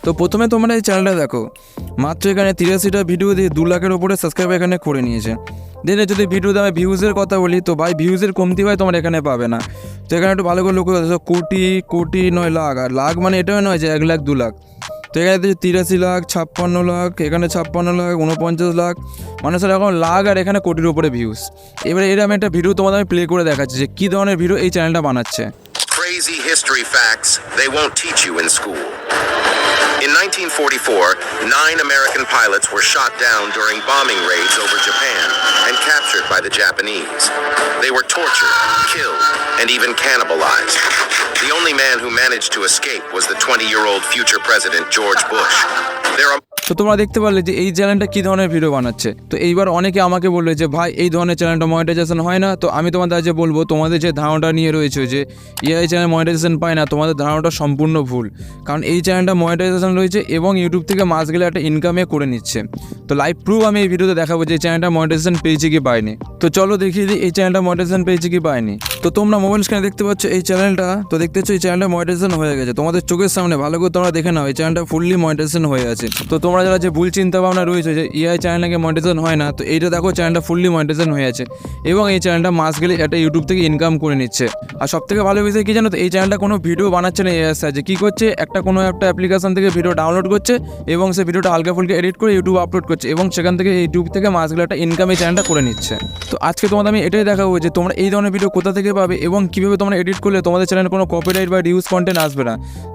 তো প্রথমে তোমরা এই চ্যানেলটা দেখো, মাত্র এখানে 83টা ভিডিও দিয়ে 2 লাখের উপরে সাবস্ক্রাইব এখানে করে নিয়েছে। দেন যদি ভিডিওতে আমি ভিউজের কথা বলি, তো ভাই ভিউজের কমতি ভাই তোমরা এখানে পাবে না। তো এখানে একটু ভালো করে লক্ষ্য করছো, কোটি কোটি নয় লাখ, আর লাখ মানে এটাও নয় যে 1 লাখ 2 লাখ। তো এখানে 83 লাখ, 56 লাখ, এখানে 56 লাখ, 49 লাখ, মানে স্যার এখন লাখ আর এখানে কোটির উপরে ভিউজ। এবারে এর আমি একটা ভিডিও তোমাদের আমি প্লে করে দেখাচ্ছি যে কী ধরনের ভিডিও এই চ্যানেলটা বানাচ্ছে। Crazy history facts they won't teach you in school. In 1944, 9 American pilots were shot down during bombing raids over Japan and captured by the Japanese. They were tortured, killed, and even cannibalized. The only man who managed to escape was the 20-year-old future president George Bush. There are তো তোমরা দেখতে পারলে যে এই চ্যানেলটা কী ধরনের video বানাচ্ছে। তো এইবার অনেকে আমাকে বললো যে ভাই এই ধরনের চ্যানেলটা মনিটাইজেশন হয় না। তো আমি তোমাদের আজকে বলবো, তোমাদের যে ধারণাটা নিয়ে রয়েছে যে এই চ্যানেল মনিটাইজেশন পায় না, তোমাদের ধারণাটা সম্পূর্ণ ভুল। কারণ এই চ্যানেলটা মনিটাইজেশন রয়েছে এবং ইউটিউব থেকে মাস গেলে একটা ইনকামে করে নিচ্ছে। তো লাইভ প্রুফ আমি এই ভিডিওতে দেখাবো যে এই চ্যানেলটা মনিটাইজেশন পেয়েছে কি পায়নি। তো চলো দেখিয়ে দিই এই চ্যানেলটা মনিটাইজেশন পেয়েছে কি পায়নি। তো তোমরা মোবাইল স্ক্রিনে দেখতে পাচ্ছ এই চ্যানেলটা, তো দেখতে পাচ্ছ এই চ্যানেলটা মনিটাইজেশন হয়ে গেছে তোমাদের চোখের সামনে। ভালো করে তোমরা দেখে নাও, এই চ্যানেলটা ফুললি মনিটাইজেশন হয়ে আছে। তো তোমরা যারা যে ভুল চিন্তা ভাবনা রয়েছে যে চ্যানেল নাকি মনিটাইজেশন হয় না, তো এইটা দেখো চ্যানেলটা ফুললি মনিটাইজেশন হয়ে আছে এবং এই চ্যানেলটা মাস গেলে একটা ইউটিউব থেকে ইনকাম করে নিচ্ছে। আর সবথেকে ভালো বিষয় কি জানো, তো এই চ্যানেলটা কোনো ভিডিও বানাচ্ছে না এর সাহায্যে। কী করছে, কোনো একটা অ্যাপ্লিকেশন থেকে ভিডিও ডাউনলোড করছে এবং সে ভিডিওটা হালকা ফুলকা এডিট করে ইউটিউব আপলোড করছে এবং সেখান থেকে ইউটিউব থেকে মাস গেলে একটা ইনকাম এই চ্যানেলটা করে নিচ্ছে। তো আজকে তোমাদের আমি এটাই দেখাবো যে তোমরা এই ধরনের ভিডিও কোথা থেকে পাবে এবং কীভাবে তোমরা এডিট করলে তোমাদের চ্যানেলে কোনো কপিরাইট বা রিউজ কন্টেন্ট আসবে না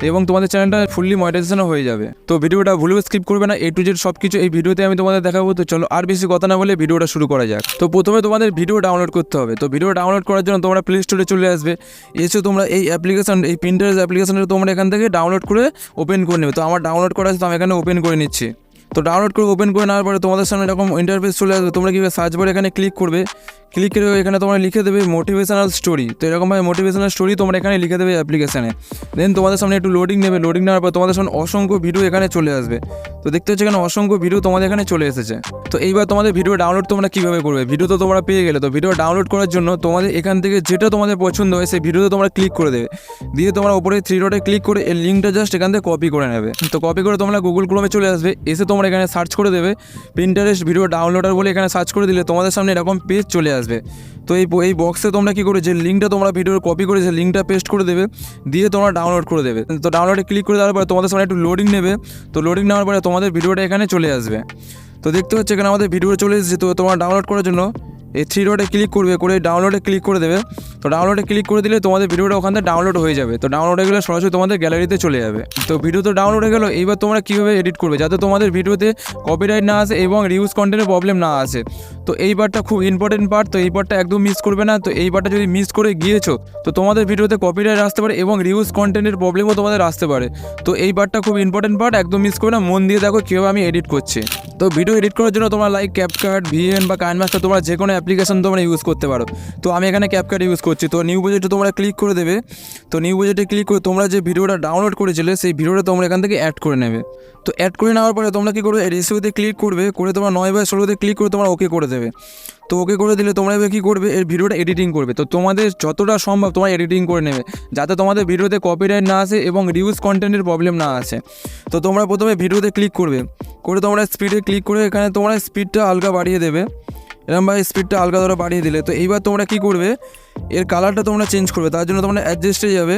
এবং তোমাদের চ্যানেলটা ফুললি মনিটাইজেশনও হয়ে যাবে। তো ভিডিওটা ভুলেও স্কিপ করবে না, A to Z সব কিছু এই ভিডিওতে আমি তোমাদের দেখাবো। তো চলো আর বেশি কথা না বলে ভিডিওটা শুরু করা যাক। তো প্রথমে তোমাদের ভিডিও ডাউনলোড করতে হবে। তো ভিডিও ডাউনলোড করার জন্য তোমরা প্লে স্টোরে চলে আসবে, এসে তোমরা এই অ্যাপ্লিকেশন, এই Pinterest অ্যাপ্লিকেশনটা তোমরা এখান থেকে ডাউনলোড করে ওপেন করে নেবে। তো আমার ডাউনলোড করা আছে, তো আমি এখানে ওপেন করে নিচ্ছি। তো ডাউনলোড করে ওপেন করে নেওয়ার পরে তোমাদের সামনে এরকম ইন্টারফেস চলে আসবে। তোমরা কীভাবে সার্চ বারে এখানে ক্লিক করবে, ক্লিক করে এখানে তোমরা লিখে দেবে মোটিভেশনাল স্টোরি। তো এরকমভাবে মোটিভেশনাল স্টোরি তোমরা এখানে লিখে দেবে অ্যাপ্লিকেশানে। দেন তোমাদের সামনে একটু লোডিং নেবে, লোডিং নেওয়ার পর তোমাদের সামনে অসংখ্য ভিডিও এখানে চলে আসবে। তো দেখতে হচ্ছে এখানে অসংখ্য ভিডিও তোমাদের এখানে চলে এসেছে। তো এইবার তোমাদের ভিডিও ডাউনলোড তোমরা কীভাবে করবে, ভিডিও তো তোমরা পেয়ে গেলে। তো ভিডিও ডাউনলোড করার জন্য তোমাদের এখান থেকে যেটা তোমাদের পছন্দ হয় সেই ভিডিওতে তোমরা ক্লিক করে দেবে, দিয়ে তোমরা উপরে 3 ডটে ক্লিক করে এর লিঙ্কটা জাস্ট এখান থেকে কপি করে নেবে। তো কপি করে তোমরা গুগল ক্রোমে চলে আসবে, এসে তোমরা এখানে সার্চ করে দেবে Pinterest ভিডিও ডাউনলোডার বলে। এখানে সার্চ করে দিলে তোমাদের সামনে এরকম পেজ চলে আসবে। তো এই বক্সে তোমরা কী করে যে লিঙ্কটা তোমরা ভিডিওর কপি করে সেই লিঙ্কটা পেস্ট করে দেবে, দিয়ে তোমরা ডাউনলোড করে দেবে। তো ডাউনলোডে ক্লিক করে দেওয়ার পরে তোমাদের সামনে একটু লোডিং নেবে। তো লোডিং নেওয়ার পরে তোমাদের ভিডিওটা এখানে চলে আসবে। তো দেখতে হচ্ছে এখানে আমাদের ভিডিও চলে এসেছে। তো তোমরা ডাউনলোড করার জন্য এই 3 ডটে ক্লিক করবে, করে ডাউনলোডে ক্লিক করে দেবে। তো ডাউনলোডে ক্লিক করে দিলে তোমাদের ভিডিওটা ওখান থেকে ডাউনলোড হয়ে যাবে। তো ডাউনলোড হয়ে গেলে সরাসরি তোমাদের গ্যালারিতে চলে যাবে। তো ভিডিও তো ডাউনলোড হয়ে গেলো, এইবার তোমরা কীভাবে এডিট করবে যাতে তোমাদের ভিডিওতে কপিরাইট না আসে এবং রিউজ কন্টেন্টের প্রবলেম না আসে। তো এই পার্টটা খুব ইম্পর্টেন্ট পার্ট, তো এই পার্টটা একদম মিস করবে না। তো এই পার্টটা যদি মিস করে গিয়েছো তো তোমাদের ভিডিওতে কপিরাইট আসতে পারে এবং রিউজ কন্টেন্টের প্রবলেমও তোমাদের আসতে পারে। তো এই পার্টটা খুব ইম্পর্টেন্ট পার্ট, একদম মিস করবে না, মন দিয়ে দেখো কীভাবে আমি এডিট করছি। তো ভিডিও এডিট করার জন্য তোমরা লাইক ক্যাপকাট, VN বা কাইনমাস্টার তোমরা যে কোনো অ্যাপ্লিকেশন তোমরা ইউজ করতে পারো। তো আমি এখানে ক্যাপকাট ইউজ করছি। তো নিউ প্রজেক্টে তোমরা ক্লিক করে দেবে। তো নিউ প্রজেক্টে ক্লিক করে তোমরা যে ভিডিওটা ডাউনলোড করেছিলে সেই ভিডিওটা তোমরা এখান থেকে অ্যাড করে নেবে। তো অ্যাড করে নেওয়ার পরে তোমরা কী করবে, রেসিওতে ক্লিক করবে, করে তোমরা 9/16 ক্লিক করে তোমরা ওকে করে দেবে। তো ওকে করে দিলে তোমরা এবার কী করবে, এর ভিডিওটা এডিটিং করবে। তো তোমাদের যতটা সম্ভব তোমরা এডিটিং করে নেবে যাতে তোমাদের ভিডিওতে কপিরাইট না আসে এবং রিউজ কন্টেন্টের প্রবলেম না আসে। তো তোমরা প্রথমে ভিডিওতে ক্লিক করবে, করে তোমরা স্পিডে ক্লিক করে এখানে তোমরা স্পিডটা হালকা বাড়িয়ে দেবে। এরকমভাবে স্পিডটা হালকা ধরে বাড়িয়ে দিলে তো এইবার তোমরা কী করবে, এর কালারটা তোমরা চেঞ্জ করবে। তার জন্য তোমরা অ্যাডজাস্টে যাবে।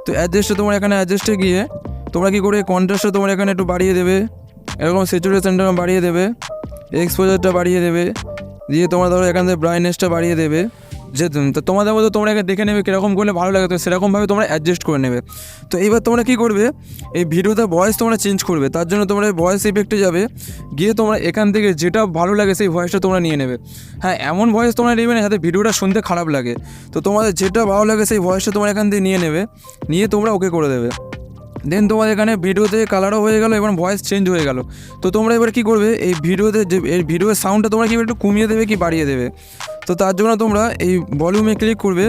তো অ্যাডজাস্টে তোমরা এখানে অ্যাডজাস্টে গিয়ে তোমরা কী করবে, কন্ট্রাস্টটা তোমরা এখানে একটু বাড়িয়ে দেবে, এরকম স্যাচুরেশনটা বাড়িয়ে দেবে, এক্সপোজারটা বাড়িয়ে দেবে, দিয়ে তোমরা ধরো এখান থেকে ব্রাইটনেসটা বাড়িয়ে দেবে। যে তো তোমাদের মধ্যে তোমরা এখানে দেখে নেবে কীরকম করলে ভালো লাগে, তো সেরকমভাবে তোমরা অ্যাডজাস্ট করে নেবে। তো এইবার তোমরা কী করবে, এই ভিডিওতে ভয়েস তোমরা চেঞ্জ করবে। তার জন্য তোমরা ভয়েস ইফেক্টে যাবে, গিয়ে তোমরা এখান থেকে যেটা ভালো লাগে সেই ভয়েসটা তোমরা নিয়ে নেবে। হ্যাঁ, এমন ভয়েস তোমরা নেবে না যাতে ভিডিওটা শুনতে খারাপ লাগে। তো তোমাদের যেটা ভালো লাগে সেই ভয়েসটা তোমরা এখান থেকে নিয়ে নেবে, নিয়ে তোমরা ওকে করে দেবে। দেন তোমাদের এখানে ভিডিওতে কালারও হয়ে গেল এবং ভয়েস চেঞ্জ হয়ে গেল। তো তোমরা এবার কী করবে, এই ভিডিওতে যে এই ভিডিওর সাউন্ডটা তোমরা কী একটু কমিয়ে দেবে কি বাড়িয়ে দেবে। তো তার জন্য তোমরা এই ভলিউমে ক্লিক করবে,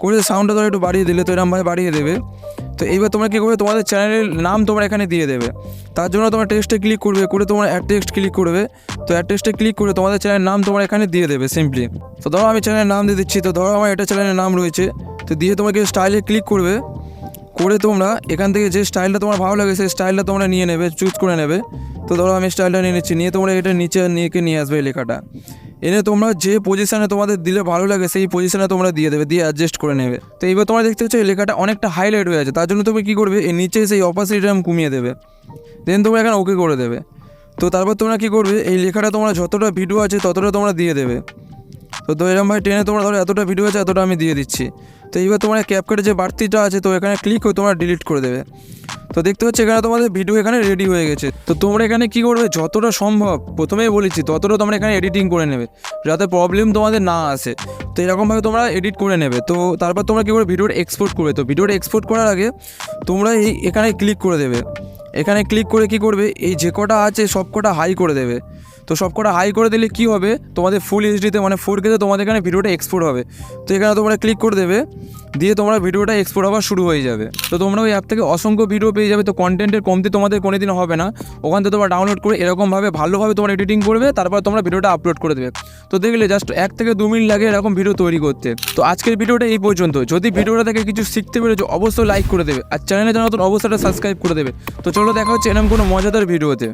করে সাউন্ডটা তোমরা একটু বাড়িয়ে দিলে তো এরকমভাবে বাড়িয়ে দেবে। তো এইবার তোমরা কী করবে, তোমাদের চ্যানেলের নাম তোমরা এখানে দিয়ে দেবে। তার জন্য তোমরা টেক্সটে ক্লিক করবে, করে তোমরা অ্যাড টেক্সট ক্লিক করবে। তো অ্যাড টেক্সটে ক্লিক করে তোমাদের চ্যানেলের নাম তোমরা এখানে দিয়ে দেবে সিম্পলি। তো ধরো আমি চ্যানেলের নাম দিয়ে দিচ্ছি। তো ধরো আমার এটা চ্যানেলের নাম রয়েছে, তো দিয়ে তোমাকে স্টাইলে ক্লিক করবে, করে তোমরা এখান থেকে যে স্টাইলটা তোমার ভালো লাগে সেই স্টাইলটা তোমরা নিয়ে নেবে, চুজ করে নেবে। তো ধরো আমি স্টাইলটা নিয়ে নিচ্ছি, নিয়ে তোমরা এটা নিচে নিয়ে আসবে এই লেখাটা, এনে তোমরা যে পজিশানে তোমাদের দিলে ভালো লাগে সেই পজিশানে তোমরা দিয়ে দেবে, দিয়ে অ্যাডজাস্ট করে নেবে। তো এইবার তোমরা দেখতে পাচ্ছ এই লেখাটা অনেকটা হাইলাইট হয়ে আছে, তার জন্য তুমি কী করবে, এই নিচে সেই অপাসিটি কমিয়ে দেবে, দেন তোমরা এখানে ওকে করে দেবে। তো তারপর তোমরা কী করবে, এই লেখাটা তোমরা যতটা ভিডিও আছে ততটা তোমরা দিয়ে দেবে। তো এরকমভাবে টেনে তোমরা ধরো এতটা ভিডিও আছে এতটা আমি দিয়ে দিচ্ছি। তো এইবার তোমরা ক্যাপকাটে যে বাড়তিটা আছে তো এখানে ক্লিক করে তোমরা ডিলিট করে দেবে। তো দেখতে পাচ্ছি এখানে তোমাদের ভিডিও এখানে রেডি হয়ে গেছে। তো তোমরা এখানে কী করবে, যতটা সম্ভব প্রথমেই বলেছি ততটা তোমরা এখানে এডিটিং করে নেবে যাতে প্রবলেম তোমাদের না আসে। তো এরকমভাবে তোমরা এডিট করে নেবে। তো তারপর তোমরা কী করবে, ভিডিওটা এক্সপোর্ট করবে। তো ভিডিওটা এক্সপোর্ট করার আগে তোমরা এখানে ক্লিক করে দেবে। এখানে ক্লিক করে কী করবে, এই যে কটা আছে সব কটা হাই করে দেবে। তো সব কটা হাই করে দিলে কী হবে, তোমাদের ফুল এইচডিতে মানে 4K-তে তোমাদের এখানে ভিডিওটা এক্সপোর্ট হবে। তো এখানে তোমরা ক্লিক করে দেবে, দিয়ে তোমরা ভিডিওটা এক্সপোর্ট হওয়া শুরু হয়ে যাবে। তো তোমরা ওই অ্যাপ থেকে অসংখ্য ভিডিও পেয়ে যাবে। তো কন্টেন্টের কমতি তোমাদের কোনোদিন হবে না। ওখান থেকে তোমরা ডাউনলোড করে এরকমভাবে ভালোভাবে তোমরা এডিটিং করবে, তারপর তোমরা ভিডিওটা আপলোড করে দেবে। তো দেখলে জাস্ট 1 থেকে 2 মিনিট লাগে এরকম ভিডিও তৈরি করতে। তো আজকের ভিডিওটা এই পর্যন্ত। যদি ভিডিওটা থেকে কিছু শিখতে পেরেছো অবশ্যই লাইক করে দেবে, আর চ্যানেলে জানাতো অবশ্যই সাবস্ক্রাইব করে দেবে। তো চলো দেখা হচ্ছে এরকম কোনো মজাদার ভিডিওতে।